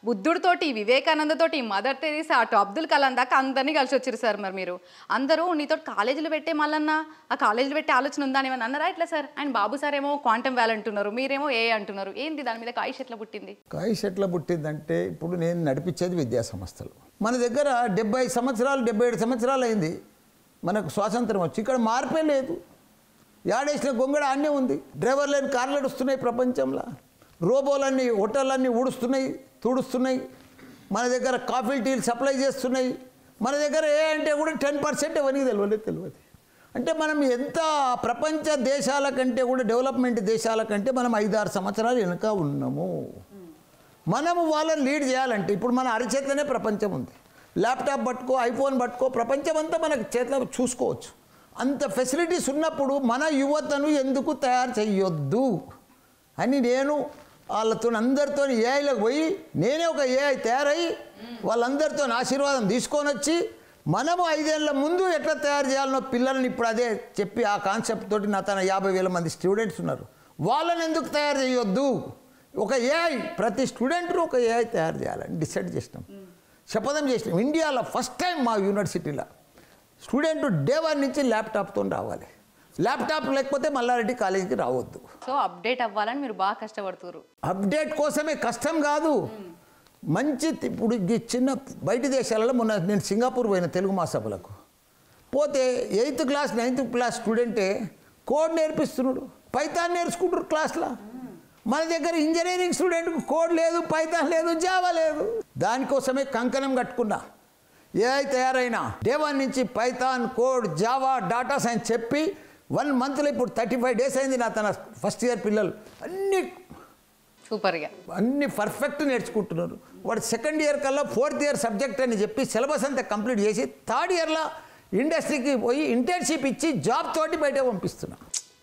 బుద్ధుడితోటి వివేకానందతోటి mother Teresa అటు అబ్దుల్ కలాం దాకా అందరినీ కలిసి వచ్చారు సార్. మరి మీరు అందరూ నీతో కాలేజీలు పెట్టే మళ్ళన్నా ఆ కాలేజీలు పెట్టే ఆలోచన ఉందా అని అన్నారా ఎట్లా సార్? అండ్ బాబు సార్ ఏమో క్వాంటమ్ వ్యాల్ అంటున్నారు, మీరేమో ఏ అంటున్నారు. ఏంది దాని మీద కాయిష్ ఎట్లా పుట్టింది? కాయిష్ ఎట్లా పుట్టిందంటే ఇప్పుడు నేను నడిపించేది విద్యా సంస్థలు. మన దగ్గర 70 సంవత్సరాలు 77 సంవత్సరాలు అయింది మనకు స్వాతంత్రం వచ్చి. ఇక్కడ మార్పే లేదు. యాడేసిన గొంగడ అన్నీ ఉంది. డ్రైవర్ లేని కార్లు నడుస్తున్నాయి ప్రపంచంలో. రోబోలన్నీ హోటళ్ళన్నీ ఊడుస్తున్నాయి, తుడుస్తున్నాయి. మన దగ్గర కాఫీ టీలు సప్లై చేస్తున్నాయి. మన దగ్గర ఏ అంటే కూడా 10% ఎవరికి తెలియదు. అంటే మనం ఎంత ప్రపంచ దేశాల కంటే కూడా డెవలప్మెంట్ దేశాల కంటే మనం 5-6 సంవత్సరాలు వెనుక ఉన్నాము. మనము వాళ్ళని లీడ్ చేయాలంటే ఇప్పుడు మన అరచేతిలోనే ప్రపంచం ఉంది. ల్యాప్టాప్ పట్టుకో, ఐఫోన్ పట్టుకో, ప్రపంచం అంతా మనకు చేతిలో చూసుకోవచ్చు. అంత ఫెసిలిటీస్ ఉన్నప్పుడు మన యువతను ఎందుకు తయారు చేయొద్దు అని నేను వాళ్ళతో అందరితో ఏఐలకు పోయి నేనే ఒక ఏఐ తయారయ్యి వాళ్ళందరితో ఆశీర్వాదం తీసుకొని వచ్చి మనము 5 ఏళ్ల ముందు ఎట్లా తయారు చేయాలనో పిల్లల్ని ఇప్పుడు అదే చెప్పి ఆ కాన్సెప్ట్ తోటి నా తన 50,000 మంది స్టూడెంట్స్ ఉన్నారు. వాళ్ళని ఎందుకు తయారు చేయొద్దు, ఒక ఏఐ ప్రతి స్టూడెంట్ ఒక ఏఐ తయారు చేయాలని డిసైడ్ చేసినాం, శపథం చేసినాం. ఇండియాలో ఫస్ట్ టైం మా యూనివర్సిటీలో స్టూడెంట్ డే 1 నుంచి ల్యాప్టాప్తో రావాలి. ల్యాప్టాప్ లేకపోతే మల్లారెడ్డి కాలేజీకి రావద్దు. సో అప్డేట్ అవ్వాలని మీరు బాగా కష్టపడుతున్నారు. అప్డేట్ కోసమే, కష్టం కాదు. మంచి ఇప్పుడు చిన్న బయట దేశాలలో మొన్న నేను సింగపూర్ పోయిన తెలుగు మహాసభలకు పోతే 8th క్లాస్ 9th క్లాస్ స్టూడెంటే కోడ్ నేర్పిస్తున్నాడు, పైథాన్ నేర్చుకుంటారు క్లాస్లో. మన దగ్గర ఇంజనీరింగ్ స్టూడెంట్కు కోడ్ లేదు, పైథాన్ లేదు, జావా లేదు. దానికోసమే కంకణం కట్టుకున్నా. ఏఐ తయారైనా డే 1 నుంచి Python, code, Java, data science చెప్పి 1 మంత్లో ఇప్పుడు 35 డేస్ అయింది నా తన ఫస్ట్ ఇయర్ పిల్లలు అన్నీ సూపర్గా అన్నీ పర్ఫెక్ట్ నేర్చుకుంటున్నారు. వాడు సెకండ్ ఇయర్ కల్లా 4th ఇయర్ సబ్జెక్ట్ అని చెప్పి సిలబస్ అంతా కంప్లీట్ చేసి 3rd ఇయర్లో ఇండస్ట్రీకి పోయి ఇంటర్న్షిప్ ఇచ్చి జాబ్ తోటి బయట పంపిస్తున్నాం.